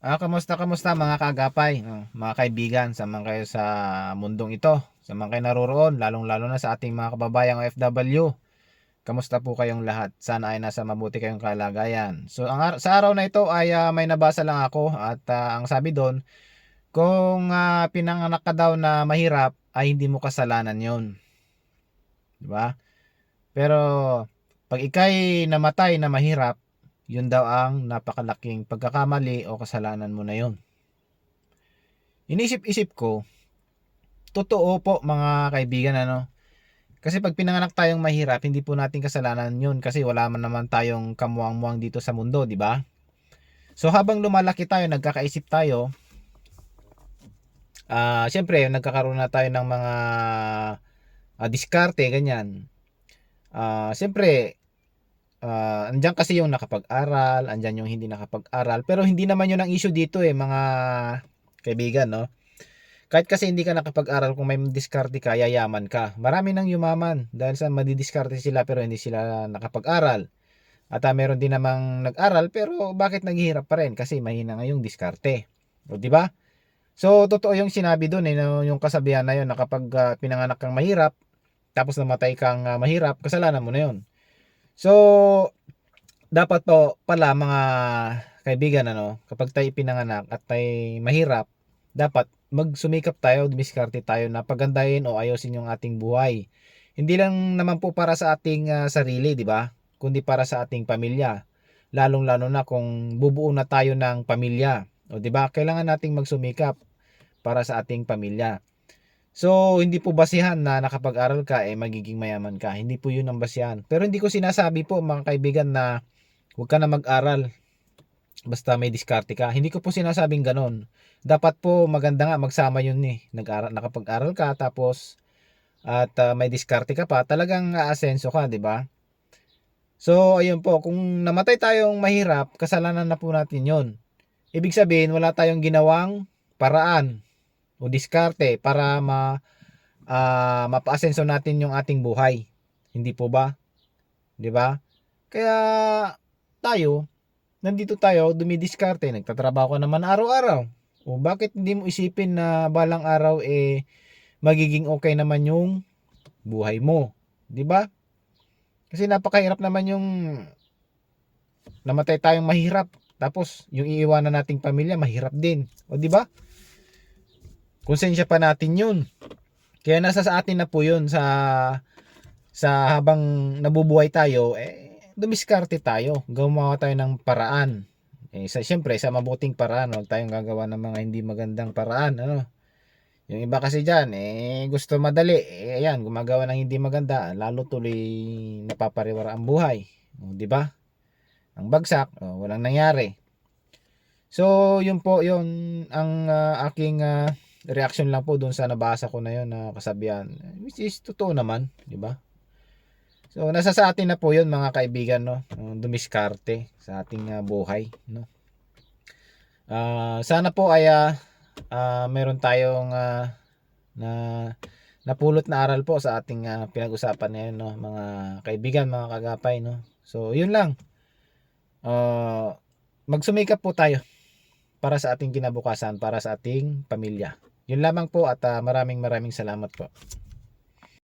Kamusta mga kaagapay, mga kaibigan, saan kayo sa mundong ito, saan man kayo naroroon, lalong-lalo na sa ating mga kababayang OFW. Kamusta po kayong lahat? Sana ay nasa mabuti kayong kalagayan. So sa araw na ito ay may nabasa lang ako at ang sabi doon, kung pinanganak ka daw na mahirap ay hindi mo kasalanan 'yon, 'di ba? Pero pag ikay namatay na mahirap, 'yun daw ang napakalaking pagkakamali o kasalanan mo na 'yon. Inisip-isip ko, totoo po mga kaibigan, kasi pag pinanganak tayong mahirap, hindi po natin kasalanan 'yun kasi wala man naman tayong kamuwang-muwang dito sa mundo, 'di ba? So habang lumalaki tayo, nagkakaisip tayo, siyempre nagkakaroon na tayo ng mga diskarte ganyan. Siyempre, andiyan kasi yung nakapag-aral, andiyan yung hindi nakapag-aral, pero hindi naman 'yun ang issue dito mga kaibigan, no? Kahit kasi hindi ka nakapag-aral, kung may diskarte ka, yayaman ka. Marami nang yumaman dahil sa madidiskarte sila pero hindi sila nakapag-aral. At meron din namang nag-aral pero bakit naghihirap pa rin? Kasi mahina nga yung diskarte. O di ba? So totoo yung sinabi doon no, yung kasabihan na yun na kapag pinanganak kang mahirap tapos namatay kang mahirap, kasalanan mo na yun. So dapat po pala mga kaibigan, kapag tayo pinanganak at tayo mahirap, dapat magsumikap tayo, dumiskarte tayo na pagandahin o ayusin yung ating buhay. Hindi lang naman po para sa ating sarili, di ba? Kundi para sa ating pamilya. Lalong-lalo na kung bubuo na tayo ng pamilya. O di ba? Kailangan nating magsumikap para sa ating pamilya. So, hindi po basihan na nakapag-aral ka magiging mayaman ka. Hindi po 'yun ang basihan. Pero hindi ko sinasabi po mga kaibigan na huwag ka na mag-aral basta may diskarte ka. Hindi ko po sinasabing ganon. Dapat po maganda nga magsama yun Nag-aral, nakapag-aral ka tapos at may diskarte ka pa, talagang aasenso ka, 'di ba? So, ayun po, kung namatay tayong mahirap, kasalanan na po natin 'yon. Ibig sabihin, wala tayong ginawang paraan o diskarte para mapaasenso natin yung ating buhay. Hindi po ba? 'Di ba? Kaya tayo, nandito tayo, dumidiskarte, nagtatrabaho ka naman araw-araw. O bakit hindi mo isipin na balang araw magiging okay naman yung buhay mo, 'di ba? Kasi napakahirap naman yung namatay tayong mahirap, tapos yung iiwanan nating pamilya mahirap din. O 'di ba? Konsensya pa natin 'yun. Kaya nasa sa atin na po 'yun sa habang nabubuhay tayo, dumiskarte tayo, gumawa tayo ng paraan. Siyempre sa mabuting paraan, huwag tayong gagawa ng mga hindi magandang paraan, Yung iba kasi diyan gusto madali, ayan gumagawa ng hindi maganda, lalo tuloy napapariwara ang buhay, 'di ba? Ang bagsak, walang nangyari. So, yun po, yun ang aking reaction lang po doon sa nabasa ko na yun na kasabihan, which is totoo naman, 'di ba? So, nasa sa atin na po 'yun mga kaibigan, dumiskarte sa ating buhay, sana po ay meron tayong na napulot na aral po sa ating pinag-usapan ngayon, mga kaibigan, mga kagapay, So, 'yun lang. Magsumikap po tayo para sa ating kinabukasan, para sa ating pamilya. 'Yun lamang po at maraming maraming salamat po.